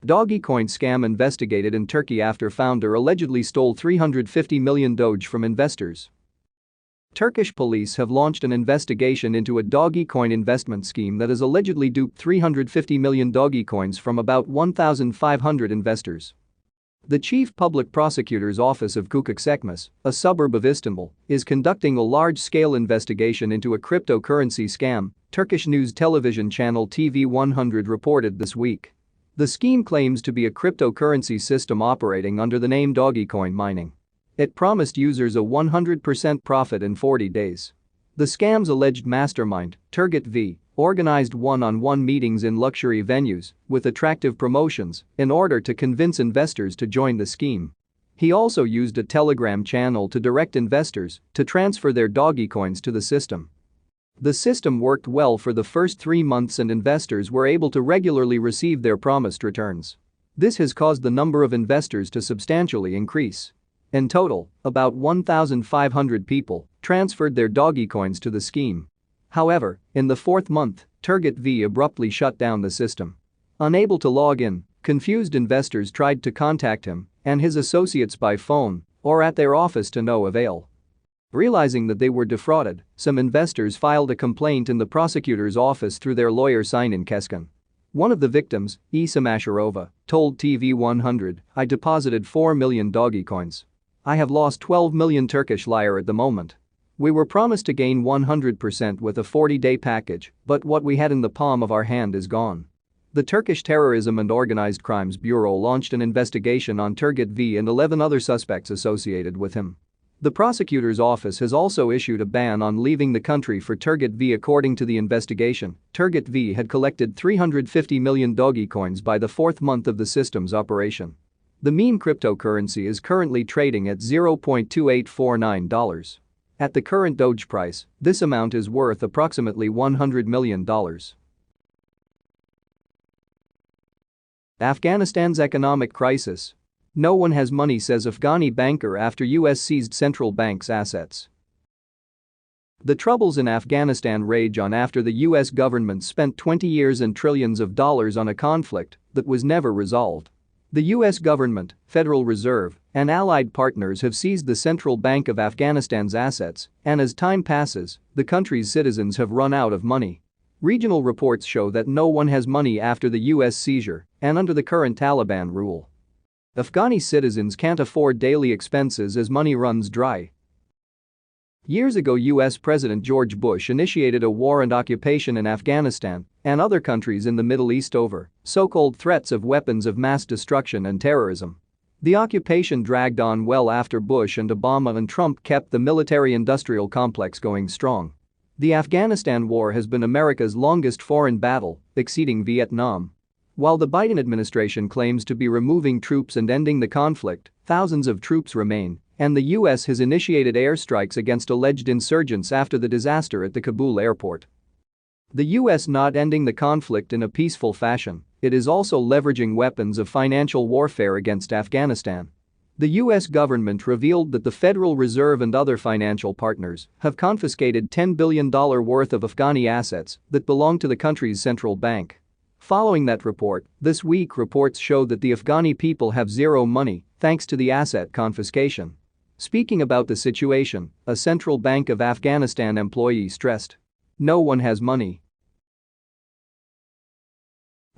Doge Coin Scam Investigated in Turkey after founder allegedly stole 350 million Doge from investors. Turkish police have launched an investigation into a Dogecoin investment scheme that has allegedly duped 350 million Dogecoins from about 1,500 investors. The chief public prosecutor's office of Küçükçekmece, a suburb of Istanbul, is conducting a large-scale investigation into a cryptocurrency scam, Turkish news television channel TV100 reported this week. The scheme claims to be a cryptocurrency system operating under the name Dogecoin mining. It promised users a 100% profit in 40 days. The scam's alleged mastermind, Turgut V, organized one-on-one meetings in luxury venues with attractive promotions in order to convince investors to join the scheme. He also used a Telegram channel to direct investors to transfer their Dogecoins to the system. The system worked well for the first 3 months and investors were able to regularly receive their promised returns. This has caused the number of investors to substantially increase. In total, about 1,500 people transferred their Dogecoins to the scheme. However, in the 4th month, Turgut V abruptly shut down the system. Unable to log in, confused investors tried to contact him and his associates by phone or at their office to no avail. Realizing that they were defrauded, some investors filed a complaint in the prosecutor's office through their lawyer Sinan Keskin. One of the victims, Isa Masharova, told TV100, "I deposited 4 million Dogecoins. I have lost 12 million Turkish lira at the moment. We were promised to gain 100% with a 40-day package, but what we had in the palm of our hand is gone." The Turkish Terrorism and Organized Crimes Bureau launched an investigation on Turgut V and 11 other suspects associated with him. The prosecutor's office has also issued a ban on leaving the country for Turgut V. According to the investigation, Turgut V had collected 350 million Dogecoins by the 4th month of the system's operation. The meme cryptocurrency is currently trading at $0.2849. At the current Doge price, this amount is worth approximately $100 million. Afghanistan's economic crisis. No one has money, says Afghani banker after US seized central bank's assets. The troubles in Afghanistan rage on after the US government spent 20 years and trillions of dollars on a conflict that was never resolved. The US government, Federal Reserve, and allied partners have seized the Central Bank of Afghanistan's assets, and as time passes, the country's citizens have run out of money. Regional reports show that no one has money after the US seizure and under the current Taliban rule. Afghani citizens can't afford daily expenses as money runs dry. Years ago, US President George Bush initiated a war and occupation in Afghanistan and other countries in the Middle East over so-called threats of weapons of mass destruction and terrorism. The occupation dragged on well after Bush and Obama and Trump kept the military-industrial complex going strong. The Afghanistan war has been America's longest foreign battle, exceeding Vietnam. While the Biden administration claims to be removing troops and ending the conflict, thousands of troops remain, and the US has initiated airstrikes against alleged insurgents after the disaster at the Kabul airport. The US not ending the conflict in a peaceful fashion, it is also leveraging weapons of financial warfare against Afghanistan. The US government revealed that the Federal Reserve and other financial partners have confiscated $10 billion worth of Afghani assets that belong to the country's central bank. Following that report, this week reports show that the Afghani people have zero money thanks to the asset confiscation. Speaking about the situation, a Central Bank of Afghanistan employee stressed, "No one has money."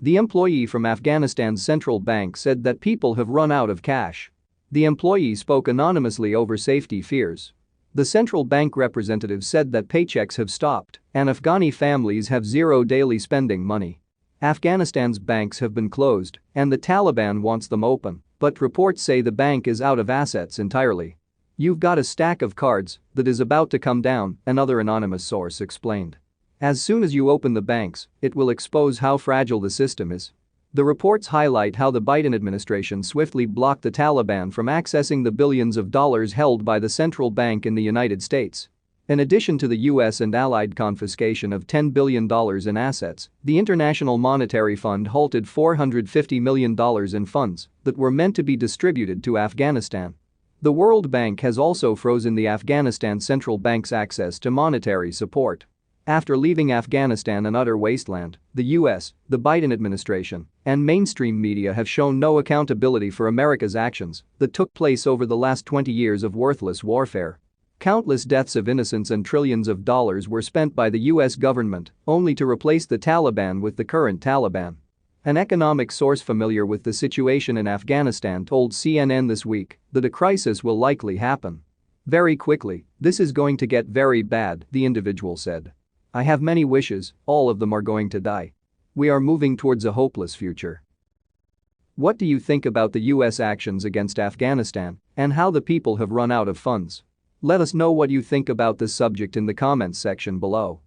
The employee from Afghanistan's central bank said that people have run out of cash. The employee spoke anonymously over safety fears. The central bank representative said that paychecks have stopped and Afghani families have zero daily spending money. Afghanistan's banks have been closed and the Taliban wants them open, but reports say the bank is out of assets entirely. "You've got a stack of cards that is about to come down," another anonymous source explained. "As soon as you open the banks, it will expose how fragile the system is." The reports highlight how the Biden administration swiftly blocked the Taliban from accessing the billions of dollars held by the central bank in the United States. In addition to the US and allied confiscation of $10 billion in assets, the International Monetary Fund halted $450 million in funds that were meant to be distributed to Afghanistan. The World Bank has also frozen the Afghanistan central bank's access to monetary support. After leaving Afghanistan an utter wasteland, the US, the Biden administration, and mainstream media have shown no accountability for America's actions that took place over the last 20 years of worthless warfare. Countless deaths of innocents and trillions of dollars were spent by the US government only to replace the Taliban with the current Taliban. An economic source familiar with the situation in Afghanistan told CNN this week that a crisis will likely happen. Very quickly, this is going to get very bad, the individual said. I have many wishes, all of them are going to die. We are moving towards a hopeless future. What do you think about the US actions against Afghanistan and how the people have run out of funds? Let us know what you think about this subject in the comments section below.